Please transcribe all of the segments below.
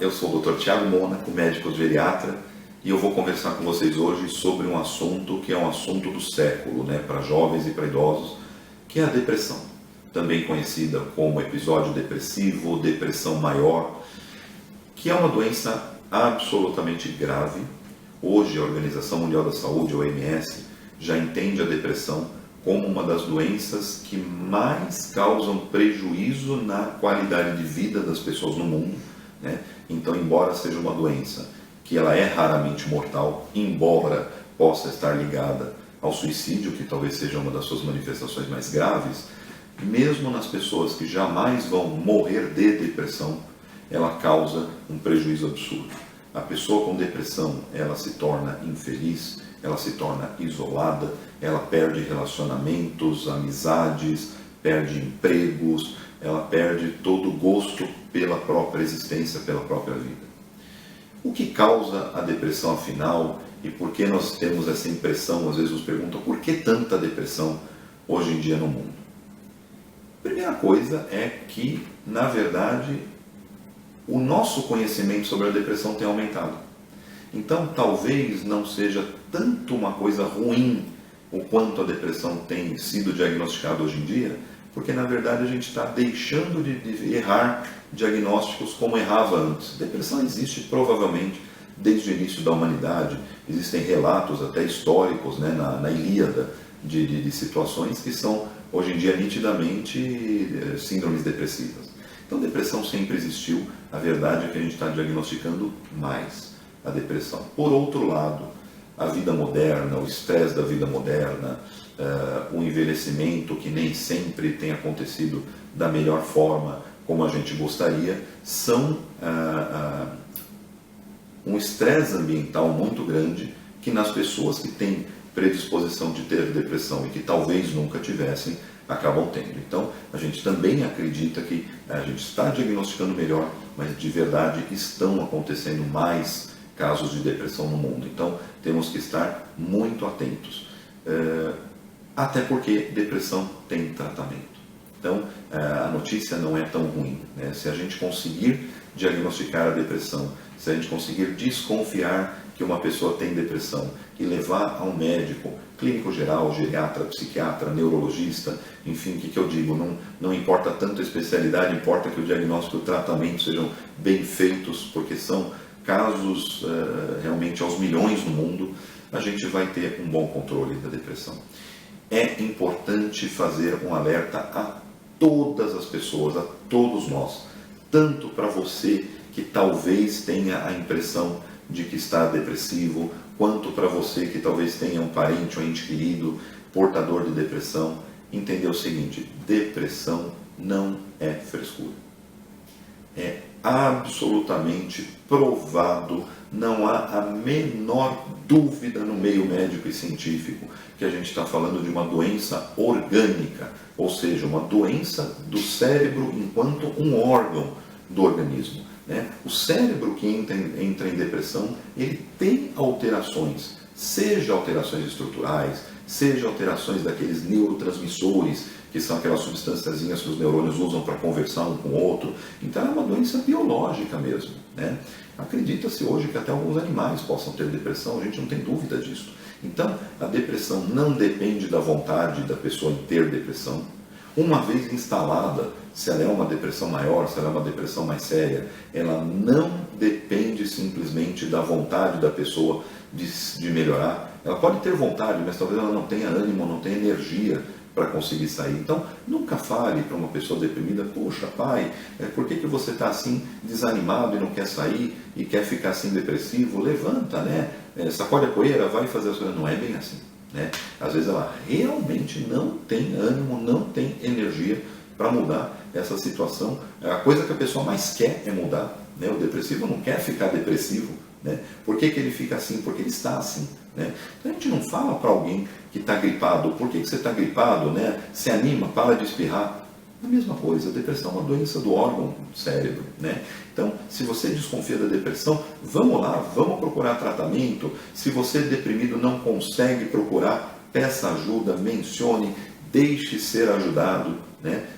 eu sou o Dr. Tiago Mônaco, médico geriatra, e eu vou conversar com vocês hoje sobre um assunto que é um assunto do século, para jovens e para idosos, que é a depressão, também conhecida como episódio depressivo, depressão maior, que é uma doença absolutamente grave. Hoje a Organização Mundial da Saúde, a OMS, já entende a depressão como uma das doenças que mais causam prejuízo na qualidade de vida das pessoas no mundo. Então, embora seja uma doença que ela é raramente mortal, embora possa estar ligada ao suicídio, que talvez seja uma das suas manifestações mais graves, mesmo nas pessoas que jamais vão morrer de depressão, ela causa um prejuízo absurdo. A pessoa com depressão, ela se torna infeliz, ela se torna isolada, ela perde relacionamentos, amizades, perde empregos, ela perde todo o gosto pela própria existência, pela própria vida. O que causa a depressão, afinal, e por que nós temos essa impressão, às vezes nos perguntam, por que tanta depressão hoje em dia no mundo? Primeira coisa é que, na verdade, o nosso conhecimento sobre a depressão tem aumentado. Então, talvez não seja tanto uma coisa ruim o quanto a depressão tem sido diagnosticada hoje em dia, porque, na verdade, a gente está deixando de errar diagnósticos como errava antes. Depressão existe, provavelmente, desde o início da humanidade. Existem relatos até históricos, na Ilíada, de situações que são, hoje em dia, nitidamente síndromes depressivas. Então, depressão sempre existiu. A verdade é que a gente está diagnosticando mais a depressão. Por outro lado, a vida moderna, o estresse da vida moderna, o envelhecimento que nem sempre tem acontecido da melhor forma como a gente gostaria, são um estresse ambiental muito grande que nas pessoas que têm predisposição de ter depressão e que talvez nunca tivessem, acabam tendo. Então, a gente também acredita que a gente está diagnosticando melhor, mas de verdade estão acontecendo mais casos de depressão no mundo. Então, temos que estar muito atentos. Até porque depressão tem tratamento. Então, a notícia não é tão ruim. Se a gente conseguir diagnosticar a depressão, se a gente conseguir desconfiar que uma pessoa tem depressão e levar a um médico, clínico geral, geriatra, psiquiatra, neurologista, enfim, o que eu digo? Não importa tanto a especialidade, importa que o diagnóstico e o tratamento sejam bem feitos, porque são casos realmente aos milhões no mundo, a gente vai ter um bom controle da depressão. É importante fazer um alerta a todas as pessoas, a todos nós, tanto para você que talvez tenha a impressão de que está depressivo, quanto para você que talvez tenha um parente ou ente querido portador de depressão, entender o seguinte: depressão não é frescura. É absolutamente provado, não há a menor dúvida no meio médico e científico que a gente está falando de uma doença orgânica, ou seja, uma doença do cérebro enquanto um órgão do organismo. O cérebro que entra em depressão, ele tem alterações, seja alterações estruturais, seja alterações daqueles neurotransmissores, que são aquelas substânciazinhas que os neurônios usam para conversar um com o outro. Então é uma doença biológica mesmo. Acredita-se hoje que até alguns animais possam ter depressão, a gente não tem dúvida disso. Então a depressão não depende da vontade da pessoa em ter depressão. Uma vez instalada, se ela é uma depressão maior, se ela é uma depressão mais séria, ela não depende simplesmente da vontade da pessoa de melhorar. Ela pode ter vontade, mas talvez ela não tenha ânimo, não tenha energia para conseguir sair. Então, nunca fale para uma pessoa deprimida: poxa, pai, por que você está assim desanimado e não quer sair e quer ficar assim depressivo? Levanta, sacode a poeira, vai fazer as coisas. Não é bem assim. Às vezes ela realmente não tem ânimo, não tem energia para mudar essa situação. A coisa que a pessoa mais quer é mudar. O depressivo não quer ficar depressivo. Por que ele fica assim? Porque ele está assim. Então a gente não fala para alguém que está gripado: por que você está gripado? Se anima, para de espirrar. A mesma coisa, a depressão é uma doença do órgão do cérebro. Então, se você desconfia da depressão, vamos lá, vamos procurar tratamento. Se você deprimido não consegue procurar, peça ajuda, mencione, deixe ser ajudado,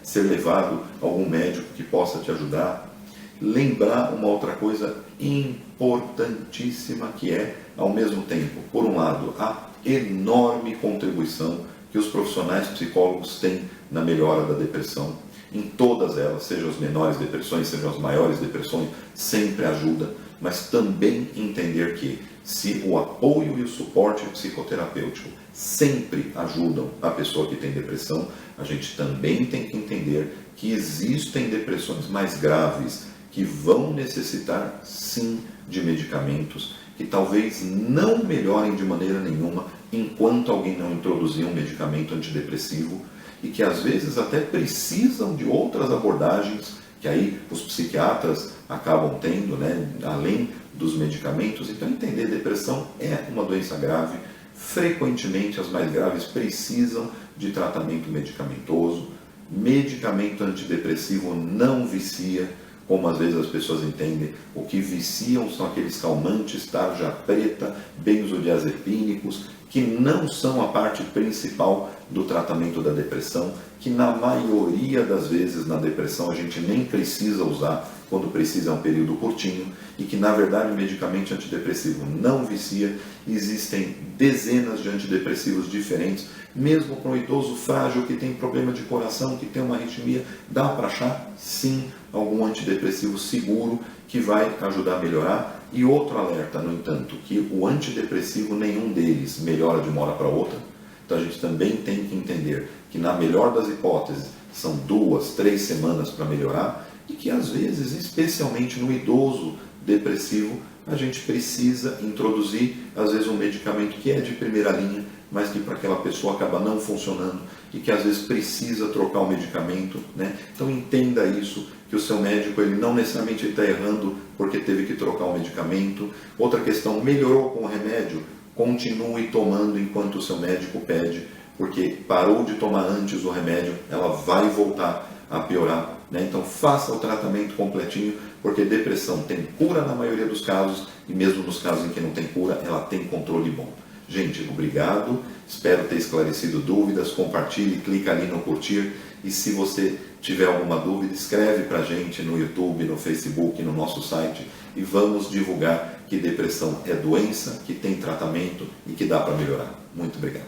ser levado a algum médico que possa te ajudar. lembrar uma outra coisa importantíssima, que é, ao mesmo tempo, por um lado, a enorme contribuição que os profissionais psicólogos têm na melhora da depressão, em todas elas, sejam as menores depressões, sejam as maiores depressões, sempre ajuda, mas também entender que se o apoio e o suporte psicoterapêutico sempre ajudam a pessoa que tem depressão, a gente também tem que entender que existem depressões mais graves que vão necessitar sim de medicamentos, que talvez não melhorem de maneira nenhuma enquanto alguém não introduzir um medicamento antidepressivo, e que às vezes até precisam de outras abordagens que aí os psiquiatras acabam tendo, né, além dos medicamentos. Então, entender depressão é uma doença grave. Frequentemente as mais graves precisam de tratamento medicamentoso. Medicamento antidepressivo não vicia, como às vezes as pessoas entendem. O que viciam são aqueles calmantes, tarja preta, benzodiazepínicos, que não são a parte principal do tratamento da depressão, que na maioria das vezes na depressão a gente nem precisa usar, quando precisa é um período curtinho, e que na verdade o medicamento antidepressivo não vicia. Existem dezenas de antidepressivos diferentes, mesmo para um idoso frágil que tem problema de coração, que tem uma arritmia, dá para achar sim algum antidepressivo seguro que vai ajudar a melhorar. E outro alerta, no entanto, que o antidepressivo, nenhum deles melhora de uma hora para outra. Então a gente também tem que entender que na melhor das hipóteses são 2, 3 semanas para melhorar, e que às vezes, especialmente no idoso depressivo, a gente precisa introduzir às vezes um medicamento que é de primeira linha, mas que para aquela pessoa acaba não funcionando e que às vezes precisa trocar o medicamento, né? Então entenda isso, que o seu médico ele não necessariamente está errando porque teve que trocar o medicamento. Outra questão, melhorou com o remédio? Continue tomando enquanto o seu médico pede, porque parou de tomar antes o remédio, ela vai voltar a piorar, né? Então faça o tratamento completinho, porque depressão tem cura na maioria dos casos, e mesmo nos casos em que não tem cura, ela tem controle bom. Gente, obrigado, espero ter esclarecido dúvidas. Compartilhe, clica ali no curtir, e se você tiver alguma dúvida, escreve para a gente no YouTube, no Facebook, no nosso site, e vamos divulgar que depressão é doença, que tem tratamento e que dá para melhorar. Muito obrigado.